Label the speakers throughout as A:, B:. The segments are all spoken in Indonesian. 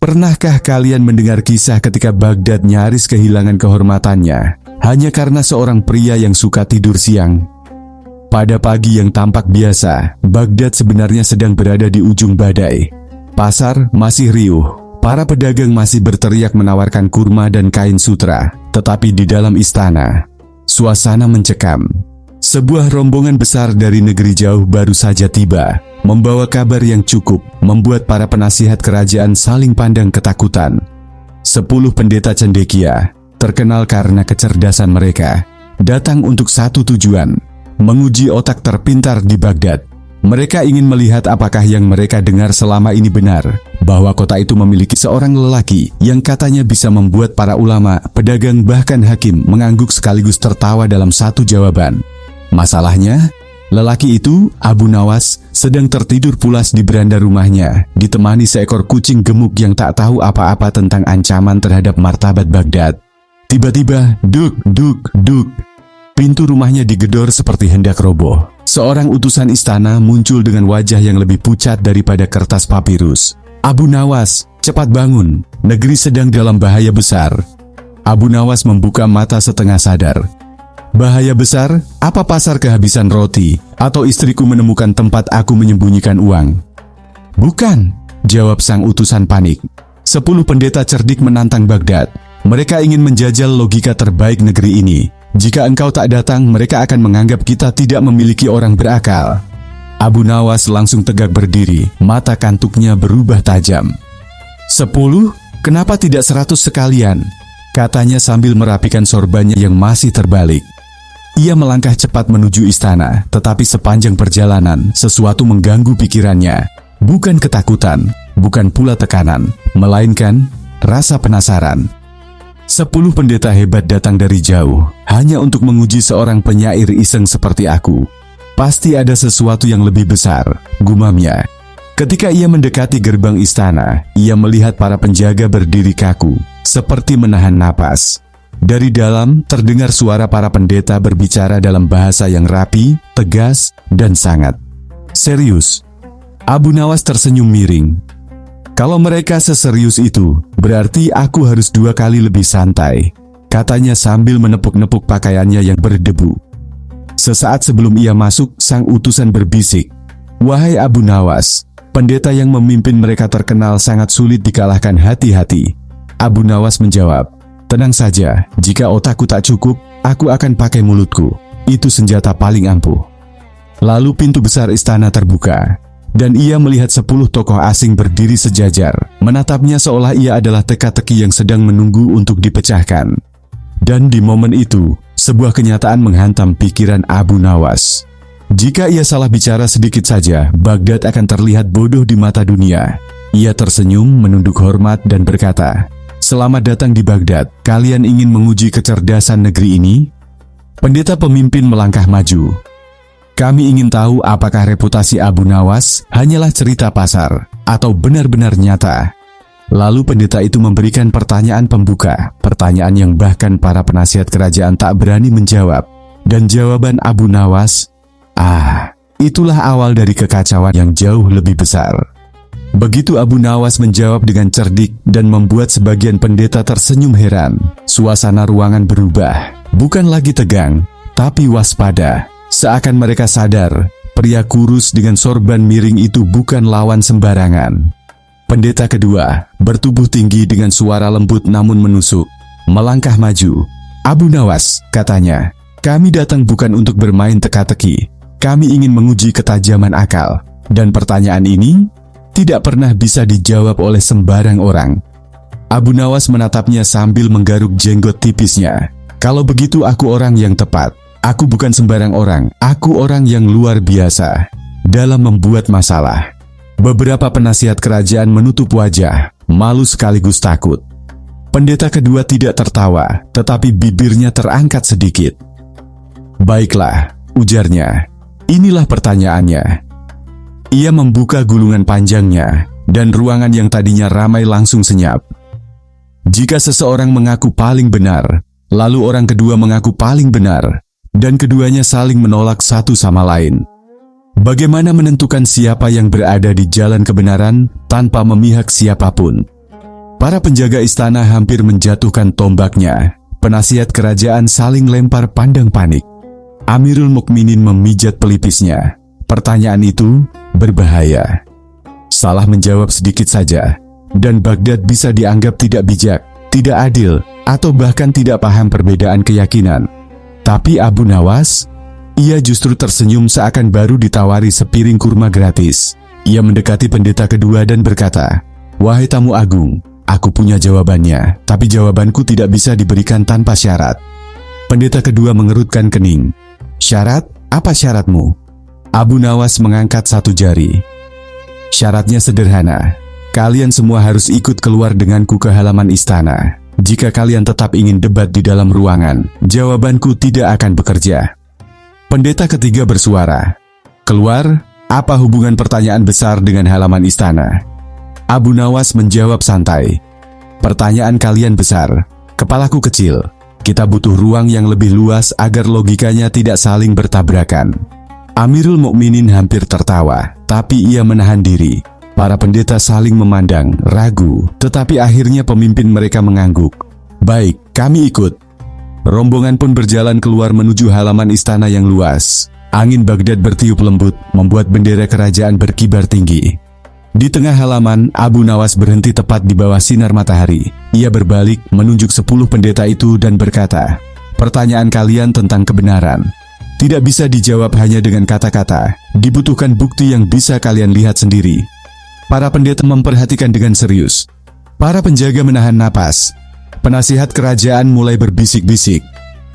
A: Pernahkah kalian mendengar kisah ketika Baghdad nyaris kehilangan kehormatannya hanya karena seorang pria yang suka tidur siang? Pada pagi yang tampak biasa, Baghdad sebenarnya sedang berada di ujung badai. Pasar masih riuh, para pedagang masih berteriak menawarkan kurma dan kain sutra, tetapi di dalam istana, suasana mencekam. Sebuah rombongan besar dari negeri jauh baru saja tiba, membawa kabar yang cukup membuat para penasihat kerajaan saling pandang ketakutan. 10 pendeta cendekia, terkenal karena kecerdasan mereka, datang untuk satu tujuan, menguji otak terpintar di Baghdad. Mereka ingin melihat apakah yang mereka dengar selama ini benar, bahwa kota itu memiliki seorang lelaki yang katanya bisa membuat para ulama, pedagang bahkan hakim mengangguk sekaligus tertawa dalam satu jawaban. Masalahnya, lelaki itu, Abu Nawas, sedang tertidur pulas di beranda rumahnya, ditemani seekor kucing gemuk yang tak tahu apa-apa tentang ancaman terhadap martabat Baghdad. Tiba-tiba, duk, duk, duk. Pintu rumahnya digedor seperti hendak roboh. Seorang utusan istana muncul dengan wajah yang lebih pucat daripada kertas papirus. Abu Nawas, cepat bangun, negeri sedang dalam bahaya besar. Abu Nawas membuka mata setengah sadar. Bahaya besar? Apa pasar kehabisan roti? Atau istriku menemukan tempat aku menyembunyikan uang? Bukan, jawab sang utusan panik. 10 pendeta cerdik menantang Baghdad. Mereka ingin menjajal logika terbaik negeri ini. Jika engkau tak datang, mereka akan menganggap kita tidak memiliki orang berakal. Abu Nawas langsung tegak berdiri, mata kantuknya berubah tajam. 10? Kenapa tidak 100 sekalian? Katanya sambil merapikan sorbannya yang masih terbalik. Ia melangkah cepat menuju istana, tetapi sepanjang perjalanan, sesuatu mengganggu pikirannya. Bukan ketakutan, bukan pula tekanan, melainkan rasa penasaran. 10 pendeta hebat datang dari jauh, hanya untuk menguji seorang penyair iseng seperti aku. Pasti ada sesuatu yang lebih besar, gumamnya. Ketika ia mendekati gerbang istana, ia melihat para penjaga berdiri kaku, seperti menahan napas. Dari dalam terdengar suara para pendeta berbicara dalam bahasa yang rapi, tegas, dan sangat serius. Abu Nawas tersenyum miring. Kalau mereka seserius itu, berarti aku harus 2 kali lebih santai, katanya sambil menepuk-nepuk pakaiannya yang berdebu. Sesaat sebelum ia masuk, sang utusan berbisik, "Wahai Abu Nawas, pendeta yang memimpin mereka terkenal sangat sulit dikalahkan, hati-hati." Abu Nawas menjawab, "Tenang saja, jika otakku tak cukup, aku akan pakai mulutku. Itu senjata paling ampuh." Lalu pintu besar istana terbuka, dan ia melihat 10 tokoh asing berdiri sejajar, menatapnya seolah ia adalah teka-teki yang sedang menunggu untuk dipecahkan. Dan di momen itu, sebuah kenyataan menghantam pikiran Abu Nawas. Jika ia salah bicara sedikit saja, Baghdad akan terlihat bodoh di mata dunia. Ia tersenyum, menunduk hormat dan berkata, "Selamat datang di Baghdad. Kalian ingin menguji kecerdasan negeri ini?" Pendeta pemimpin melangkah maju. "Kami ingin tahu apakah reputasi Abu Nawas hanyalah cerita pasar atau benar-benar nyata." Lalu pendeta itu memberikan pertanyaan pembuka, pertanyaan yang bahkan para penasihat kerajaan tak berani menjawab. Dan jawaban Abu Nawas, itulah awal dari kekacauan yang jauh lebih besar. Begitu Abu Nawas menjawab dengan cerdik dan membuat sebagian pendeta tersenyum heran, suasana ruangan berubah. Bukan lagi tegang, tapi waspada. Seakan mereka sadar, pria kurus dengan sorban miring itu bukan lawan sembarangan. Pendeta kedua, bertubuh tinggi dengan suara lembut namun menusuk, melangkah maju. "Abu Nawas," katanya, "kami datang bukan untuk bermain teka-teki. Kami ingin menguji ketajaman akal. Dan pertanyaan ini tidak pernah bisa dijawab oleh sembarang orang." Abu Nawas menatapnya sambil menggaruk jenggot tipisnya. "Kalau begitu aku orang yang tepat. Aku bukan sembarang orang. Aku orang yang luar biasa dalam membuat masalah." Beberapa penasihat kerajaan menutup wajah, malu sekaligus takut. Pendeta kedua tidak tertawa, tetapi bibirnya terangkat sedikit. "Baiklah," ujarnya. "Inilah pertanyaannya." Ia membuka gulungan panjangnya, dan ruangan yang tadinya ramai langsung senyap. Jika seseorang mengaku paling benar, lalu orang kedua mengaku paling benar, dan keduanya saling menolak satu sama lain, bagaimana menentukan siapa yang berada di jalan kebenaran tanpa memihak siapapun? Para penjaga istana hampir menjatuhkan tombaknya. Penasihat kerajaan saling lempar pandang panik. Amirul Mukminin memijat pelipisnya. Pertanyaan itu berbahaya. Salah menjawab sedikit saja, dan Baghdad bisa dianggap tidak bijak, tidak adil, atau bahkan tidak paham perbedaan keyakinan. Tapi Abu Nawas, ia justru tersenyum seakan baru ditawari sepiring kurma gratis. Ia mendekati pendeta kedua dan berkata, "Wahai tamu agung, aku punya jawabannya, tapi jawabanku tidak bisa diberikan tanpa syarat." Pendeta kedua mengerutkan kening. "Syarat? Apa syaratmu?" Abu Nawas mengangkat satu jari. "Syaratnya sederhana. Kalian semua harus ikut keluar denganku ke halaman istana. Jika kalian tetap ingin debat di dalam ruangan, jawabanku tidak akan bekerja." Pendeta ketiga bersuara, "Keluar? Apa hubungan pertanyaan besar dengan halaman istana?" Abu Nawas menjawab santai, "Pertanyaan kalian besar, kepalaku kecil. Kita butuh ruang yang lebih luas agar logikanya tidak saling bertabrakan." Amirul Mukminin hampir tertawa, tapi ia menahan diri. Para pendeta saling memandang, ragu, tetapi akhirnya pemimpin mereka mengangguk. "Baik, kami ikut." Rombongan pun berjalan keluar menuju halaman istana yang luas. Angin Baghdad bertiup lembut, membuat bendera kerajaan berkibar tinggi. Di tengah halaman, Abu Nawas berhenti tepat di bawah sinar matahari. Ia berbalik, menunjuk 10 pendeta itu dan berkata, "Pertanyaan kalian tentang kebenaran tidak bisa dijawab hanya dengan kata-kata. Dibutuhkan bukti yang bisa kalian lihat sendiri." Para pendeta memperhatikan dengan serius. Para penjaga menahan napas. Penasihat kerajaan mulai berbisik-bisik.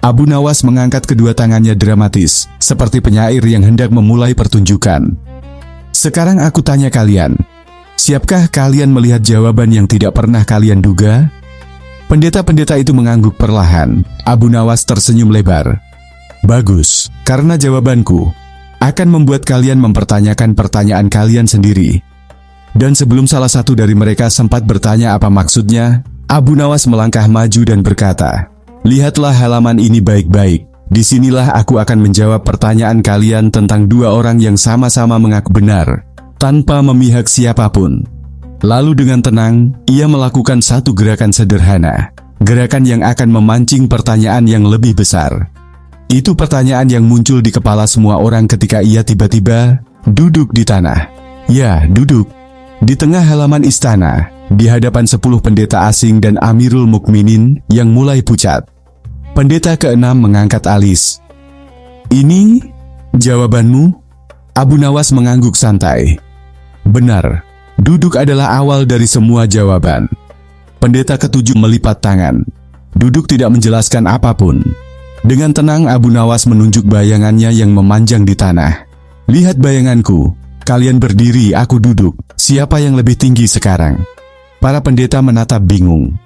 A: Abu Nawas mengangkat kedua tangannya dramatis, seperti penyair yang hendak memulai pertunjukan. "Sekarang aku tanya kalian, siapkah kalian melihat jawaban yang tidak pernah kalian duga?" Pendeta-pendeta itu mengangguk perlahan. Abu Nawas tersenyum lebar. "Bagus, karena jawabanku akan membuat kalian mempertanyakan pertanyaan kalian sendiri." Dan sebelum salah satu dari mereka sempat bertanya apa maksudnya, Abu Nawas melangkah maju dan berkata, "Lihatlah halaman ini baik-baik. Disinilah aku akan menjawab pertanyaan kalian tentang 2 orang yang sama-sama mengaku benar, tanpa memihak siapapun." Lalu dengan tenang, ia melakukan satu gerakan sederhana. Gerakan yang akan memancing pertanyaan yang lebih besar. Itu pertanyaan yang muncul di kepala semua orang ketika ia tiba-tiba duduk di tanah. Ya, duduk. Di tengah halaman istana, di hadapan 10 pendeta asing dan Amirul Mukminin yang mulai pucat. Pendeta ke-6 mengangkat alis. "Ini jawabanmu?" Abu Nawas mengangguk santai. "Benar, duduk adalah awal dari semua jawaban." Pendeta ke-7 melipat tangan. Duduk tidak menjelaskan apapun. Dengan tenang Abu Nawas menunjuk bayangannya yang memanjang di tanah. "Lihat bayanganku. Kalian berdiri, aku duduk. Siapa yang lebih tinggi sekarang?" Para pendeta menatap bingung.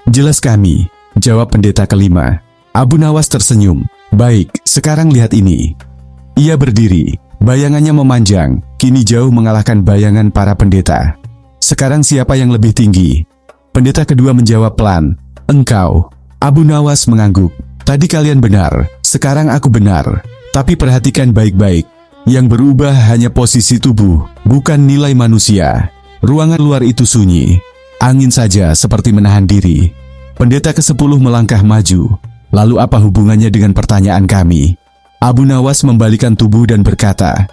A: "Jelas kami," jawab pendeta ke-5. Abu Nawas tersenyum. "Baik, sekarang lihat ini." Ia berdiri. Bayangannya memanjang, kini jauh mengalahkan bayangan para pendeta. "Sekarang siapa yang lebih tinggi?" Pendeta kedua menjawab pelan, "Engkau." Abu Nawas mengangguk. "Tadi kalian benar, sekarang aku benar. Tapi perhatikan baik-baik. Yang berubah hanya posisi tubuh, bukan nilai manusia. Ruangan luar itu sunyi. Angin saja seperti menahan diri." Pendeta ke-10 melangkah maju. "Lalu apa hubungannya dengan pertanyaan kami?" Abu Nawas membalikkan tubuh dan berkata,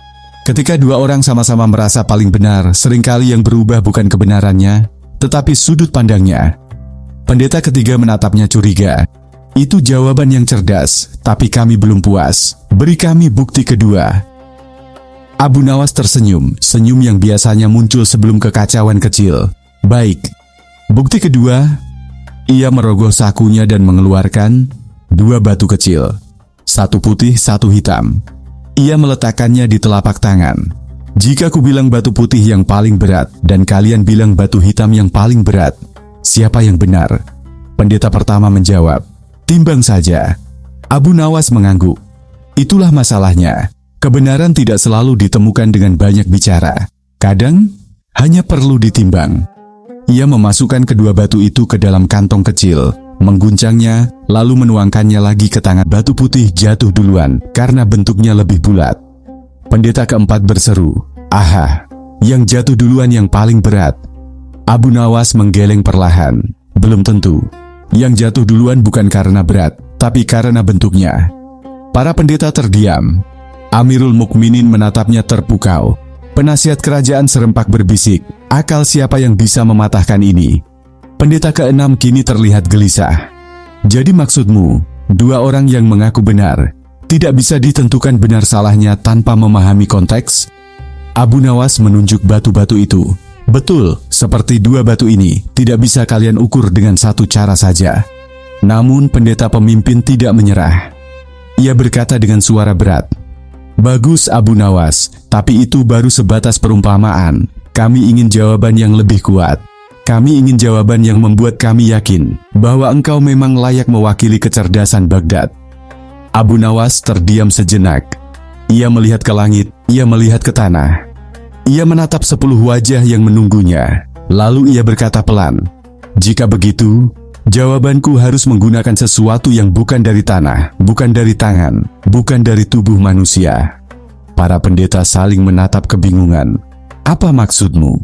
A: "Ketika 2 orang sama-sama merasa paling benar, seringkali yang berubah bukan kebenarannya, tetapi sudut pandangnya." Pendeta ketiga menatapnya curiga. "Itu jawaban yang cerdas, tapi kami belum puas. Beri kami bukti kedua." Abu Nawas tersenyum, senyum yang biasanya muncul sebelum kekacauan kecil. "Baik, bukti kedua." Ia merogoh sakunya dan mengeluarkan 2 batu kecil. Satu putih, satu hitam. Ia meletakkannya di telapak tangan. "Jika ku bilang batu putih yang paling berat, dan kalian bilang batu hitam yang paling berat, siapa yang benar?" Pendeta pertama menjawab, "Timbang saja." Abu Nawas mengangguk. "Itulah masalahnya. Kebenaran tidak selalu ditemukan dengan banyak bicara. Kadang, hanya perlu ditimbang." Ia memasukkan kedua batu itu ke dalam kantong kecil, mengguncangnya, lalu menuangkannya lagi ke tangan. Batu putih jatuh duluan karena bentuknya lebih bulat. Pendeta keempat berseru, "Aha, yang jatuh duluan yang paling berat." Abu Nawas menggeleng perlahan. Belum tentu. Yang jatuh duluan bukan karena berat, tapi karena bentuknya. Para pendeta terdiam. Amirul Mukminin menatapnya terpukau. Penasihat kerajaan serempak berbisik, akal siapa yang bisa mematahkan ini? Pendeta keenam kini terlihat gelisah. Jadi maksudmu, dua orang yang mengaku benar, tidak bisa ditentukan benar salahnya tanpa memahami konteks? Abu Nawas menunjuk batu-batu itu. Betul, seperti dua batu ini, tidak bisa kalian ukur dengan satu cara saja. Namun pendeta pemimpin tidak menyerah. Ia berkata dengan suara berat, "Bagus Abu Nawas, tapi itu baru sebatas perumpamaan. Kami ingin jawaban yang lebih kuat. Kami ingin jawaban yang membuat kami yakin bahwa engkau memang layak mewakili kecerdasan Baghdad." Abu Nawas terdiam sejenak. Ia melihat ke langit, ia melihat ke tanah. Ia menatap 10 wajah yang menunggunya. Lalu ia berkata pelan, "Jika begitu, jawabanku harus menggunakan sesuatu yang bukan dari tanah, bukan dari tangan, bukan dari tubuh manusia." Para pendeta saling menatap kebingungan. "Apa maksudmu?"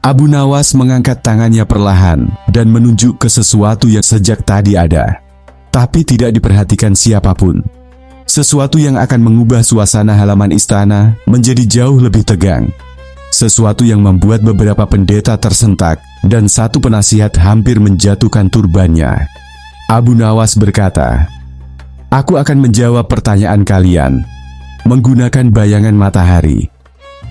A: Abu Nawas mengangkat tangannya perlahan dan menunjuk ke sesuatu yang sejak tadi ada, tapi tidak diperhatikan siapapun. Sesuatu yang akan mengubah suasana halaman istana menjadi jauh lebih tegang. Sesuatu yang membuat beberapa pendeta tersentak dan satu penasihat hampir menjatuhkan turbannya. Abu Nawas berkata, "Aku akan menjawab pertanyaan kalian menggunakan bayangan matahari."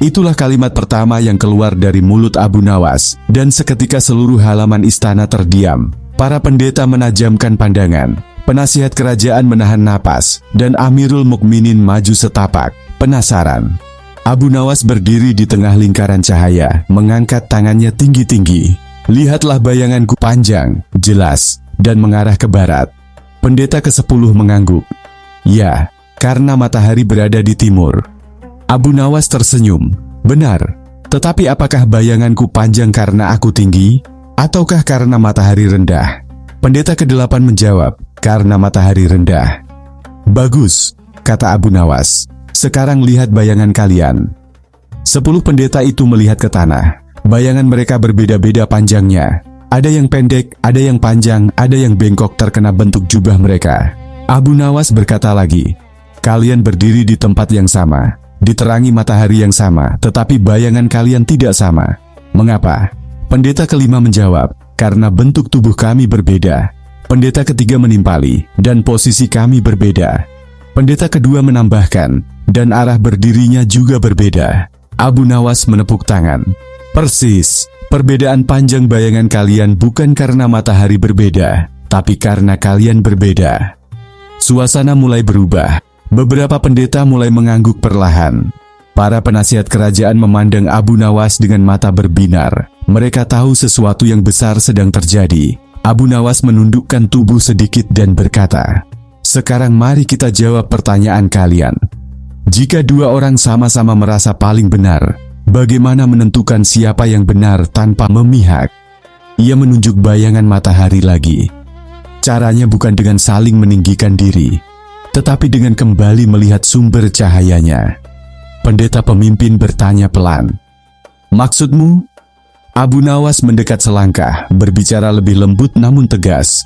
A: Itulah kalimat pertama yang keluar dari mulut Abu Nawas, dan seketika seluruh halaman istana terdiam. Para pendeta menajamkan pandangan, penasihat kerajaan menahan napas, dan Amirul Mukminin maju setapak, penasaran. Abu Nawas berdiri di tengah lingkaran cahaya, mengangkat tangannya tinggi-tinggi. "Lihatlah bayanganku panjang, jelas, dan mengarah ke barat." Pendeta ke-10 mengangguk. "Ya, karena matahari berada di timur." Abu Nawas tersenyum. "Benar, tetapi apakah bayanganku panjang karena aku tinggi, ataukah karena matahari rendah?" Pendeta ke-8 menjawab, "Karena matahari rendah." "Bagus," kata Abu Nawas. "Sekarang lihat bayangan kalian." 10 pendeta itu melihat ke tanah. Bayangan mereka berbeda-beda panjangnya. Ada yang pendek, ada yang panjang, ada yang bengkok terkena bentuk jubah mereka. Abu Nawas berkata lagi, "Kalian berdiri di tempat yang sama, diterangi matahari yang sama, tetapi bayangan kalian tidak sama. Mengapa?" Pendeta ke-5 menjawab, "Karena bentuk tubuh kami berbeda." Pendeta ke-3 menimpali, "Dan posisi kami berbeda." Pendeta ke-2 menambahkan, "Dan arah berdirinya juga berbeda." Abu Nawas menepuk tangan. "Persis, perbedaan panjang bayangan kalian bukan karena matahari berbeda, tapi karena kalian berbeda." Suasana mulai berubah. Beberapa pendeta mulai mengangguk perlahan. Para penasihat kerajaan memandang Abu Nawas dengan mata berbinar. Mereka tahu sesuatu yang besar sedang terjadi. Abu Nawas menundukkan tubuh sedikit dan berkata, "Sekarang mari kita jawab pertanyaan kalian. Jika dua orang sama-sama merasa paling benar, bagaimana menentukan siapa yang benar tanpa memihak?" Ia menunjuk bayangan matahari lagi. "Caranya bukan dengan saling meninggikan diri, tetapi dengan kembali melihat sumber cahayanya." Pendeta pemimpin bertanya pelan, "Maksudmu?" Abu Nawas mendekat selangkah, berbicara lebih lembut namun tegas.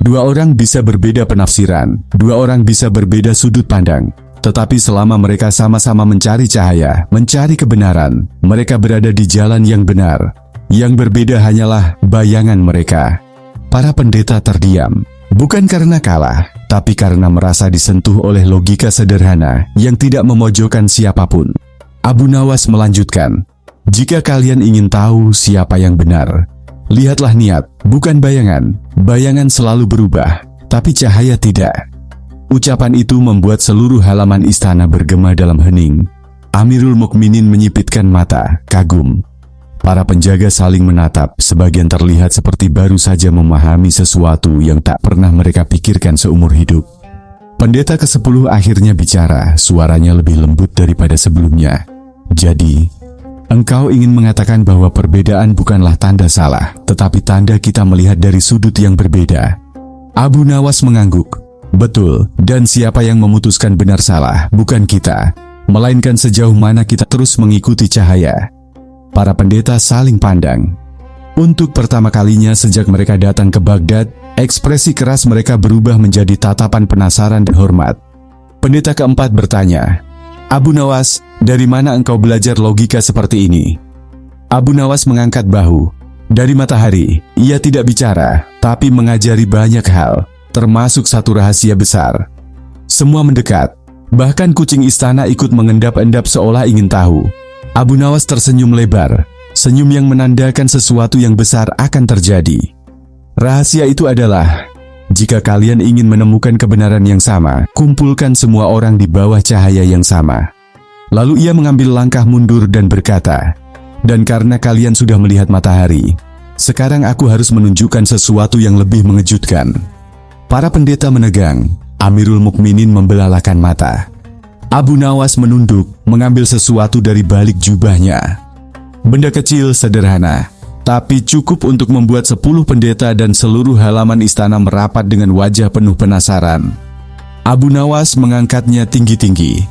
A: "Dua orang bisa berbeda penafsiran, dua orang bisa berbeda sudut pandang, tetapi selama mereka sama-sama mencari cahaya, mencari kebenaran, mereka berada di jalan yang benar. Yang berbeda hanyalah bayangan mereka." Para pendeta terdiam, bukan karena kalah, tapi karena merasa disentuh oleh logika sederhana yang tidak memojokkan siapapun. Abu Nawas melanjutkan, "Jika kalian ingin tahu siapa yang benar, lihatlah niat, bukan bayangan. Bayangan selalu berubah, tapi cahaya tidak." Ucapan itu membuat seluruh halaman istana bergema dalam hening. Amirul Mukminin menyipitkan mata, kagum. Para penjaga saling menatap, sebagian terlihat seperti baru saja memahami sesuatu yang tak pernah mereka pikirkan seumur hidup. Pendeta ke-10 akhirnya bicara, suaranya lebih lembut daripada sebelumnya. "Jadi, engkau ingin mengatakan bahwa perbedaan bukanlah tanda salah, tetapi tanda kita melihat dari sudut yang berbeda." Abu Nawas mengangguk. "Betul, dan siapa yang memutuskan benar salah bukan kita, melainkan sejauh mana kita terus mengikuti cahaya." Para pendeta saling pandang. Untuk pertama kalinya sejak mereka datang ke Baghdad, ekspresi keras mereka berubah menjadi tatapan penasaran dan hormat. Pendeta keempat bertanya, "Abu Nawas, dari mana engkau belajar logika seperti ini?" Abu Nawas mengangkat bahu. "Dari matahari." Ia tidak bicara, tapi mengajari banyak hal, termasuk satu rahasia besar. Semua mendekat. Bahkan kucing istana ikut mengendap-endap seolah ingin tahu. Abu Nawas tersenyum lebar, senyum yang menandakan sesuatu yang besar akan terjadi. Rahasia itu adalah, jika kalian ingin menemukan kebenaran yang sama, kumpulkan semua orang di bawah cahaya yang sama. Lalu ia mengambil langkah mundur dan berkata, "Dan karena kalian sudah melihat matahari, sekarang aku harus menunjukkan sesuatu yang lebih mengejutkan." Para pendeta menegang. Amirul Mukminin membelalakan mata. Abu Nawas menunduk, mengambil sesuatu dari balik jubahnya. Benda kecil sederhana, tapi cukup untuk membuat 10 pendeta dan seluruh halaman istana merapat dengan wajah penuh penasaran. Abu Nawas mengangkatnya tinggi-tinggi.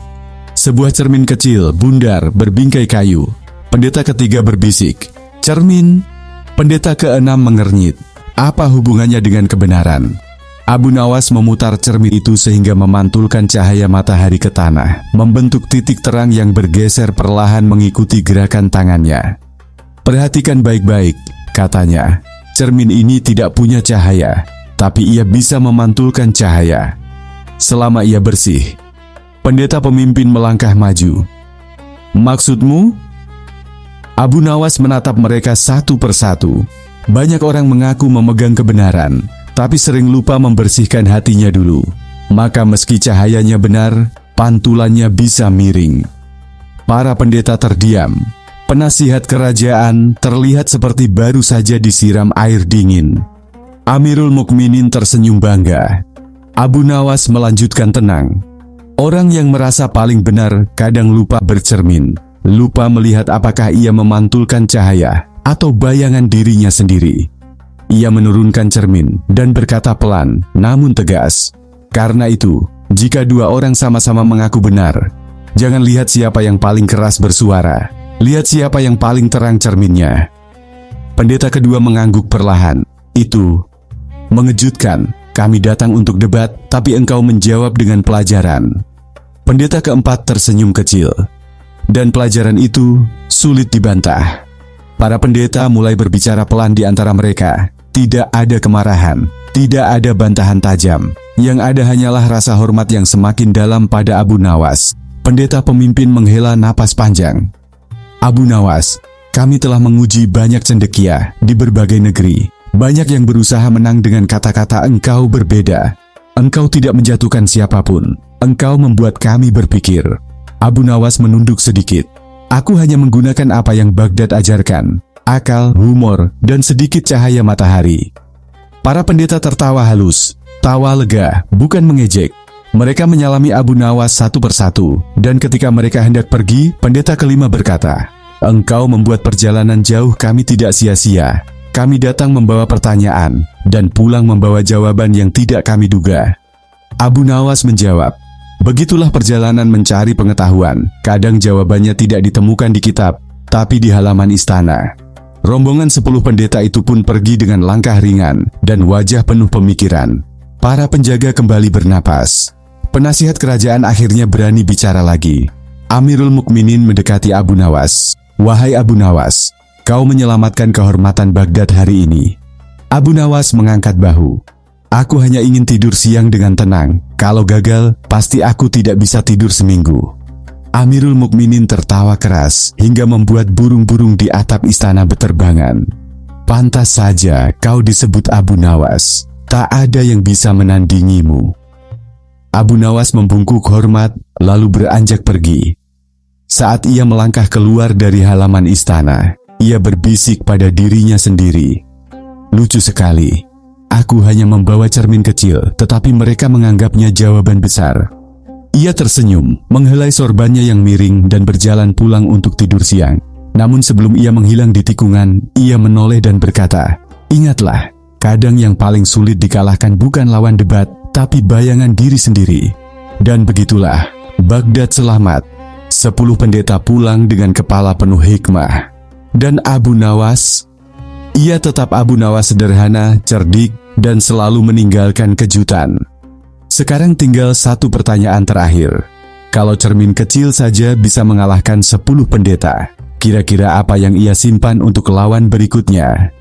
A: Sebuah cermin kecil, bundar, berbingkai kayu. Pendeta ketiga berbisik, "Cermin." Pendeta keenam mengernyit, "Apa hubungannya dengan kebenaran?" Abu Nawas memutar cermin itu sehingga memantulkan cahaya matahari ke tanah, membentuk titik terang yang bergeser perlahan mengikuti gerakan tangannya. "Perhatikan baik-baik," katanya. "Cermin ini tidak punya cahaya, tapi ia bisa memantulkan cahaya. Selama ia bersih." Pendeta pemimpin melangkah maju. "Maksudmu?" Abu Nawas menatap mereka satu persatu. Banyak orang mengaku memegang kebenaran, tapi sering lupa membersihkan hatinya dulu. Maka meski cahayanya benar, pantulannya bisa miring. Para pendeta terdiam. Penasihat kerajaan terlihat seperti baru saja disiram air dingin. Amirul Mukminin tersenyum bangga. Abu Nawas melanjutkan tenang. Orang yang merasa paling benar kadang lupa bercermin, lupa melihat apakah ia memantulkan cahaya atau bayangan dirinya sendiri. Ia menurunkan cermin dan berkata pelan, namun tegas, "Karena itu, jika dua orang sama-sama mengaku benar, jangan lihat siapa yang paling keras bersuara, lihat siapa yang paling terang cerminnya." Pendeta kedua mengangguk perlahan. "Itu mengejutkan. Kami datang untuk debat, tapi engkau menjawab dengan pelajaran." Pendeta keempat tersenyum kecil. "Dan pelajaran itu sulit dibantah." Para pendeta mulai berbicara pelan di antara mereka. Tidak ada kemarahan, tidak ada bantahan tajam. Yang ada hanyalah rasa hormat yang semakin dalam pada Abu Nawas. Pendeta pemimpin menghela napas panjang. "Abu Nawas, kami telah menguji banyak cendekia di berbagai negeri. Banyak yang berusaha menang dengan kata-kata engkau berbeda. Engkau tidak menjatuhkan siapapun. Engkau membuat kami berpikir." Abu Nawas menunduk sedikit. "Aku hanya menggunakan apa yang Baghdad ajarkan. Akal, humor, dan sedikit cahaya matahari." Para pendeta tertawa halus, tawa lega, bukan mengejek. Mereka menyalami Abu Nawas satu persatu, dan ketika mereka hendak pergi, pendeta kelima berkata, "Engkau membuat perjalanan jauh kami tidak sia-sia. Kami datang membawa pertanyaan, dan pulang membawa jawaban yang tidak kami duga." Abu Nawas menjawab, "Begitulah perjalanan mencari pengetahuan. Kadang jawabannya tidak ditemukan di kitab, tapi di halaman istana." Rombongan 10 pendeta itu pun pergi dengan langkah ringan dan wajah penuh pemikiran. Para penjaga kembali bernapas. Penasihat kerajaan akhirnya berani bicara lagi. Amirul Mukminin mendekati Abu Nawas. "Wahai Abu Nawas, kau menyelamatkan kehormatan Baghdad hari ini." Abu Nawas mengangkat bahu. "Aku hanya ingin tidur siang dengan tenang. Kalau gagal, pasti aku tidak bisa tidur seminggu." Amirul Mukminin tertawa keras hingga membuat burung-burung di atap istana beterbangan. "Pantas saja kau disebut Abu Nawas. Tak ada yang bisa menandingimu." Abu Nawas membungkuk hormat lalu beranjak pergi. Saat ia melangkah keluar dari halaman istana, ia berbisik pada dirinya sendiri, "Lucu sekali. Aku hanya membawa cermin kecil, tetapi mereka menganggapnya jawaban besar." Ia tersenyum, menghelai sorbannya yang miring dan berjalan pulang untuk tidur siang. Namun sebelum ia menghilang di tikungan, ia menoleh dan berkata, "Ingatlah, kadang yang paling sulit dikalahkan bukan lawan debat, tapi bayangan diri sendiri." Dan begitulah, Baghdad selamat. 10 pendeta pulang dengan kepala penuh hikmah. Dan Abu Nawas, Ia tetap Abu Nawas sederhana, cerdik, dan selalu meninggalkan kejutan. Sekarang tinggal satu pertanyaan terakhir. Kalau cermin kecil saja bisa mengalahkan 10 pendeta, kira-kira apa yang ia simpan untuk lawan berikutnya?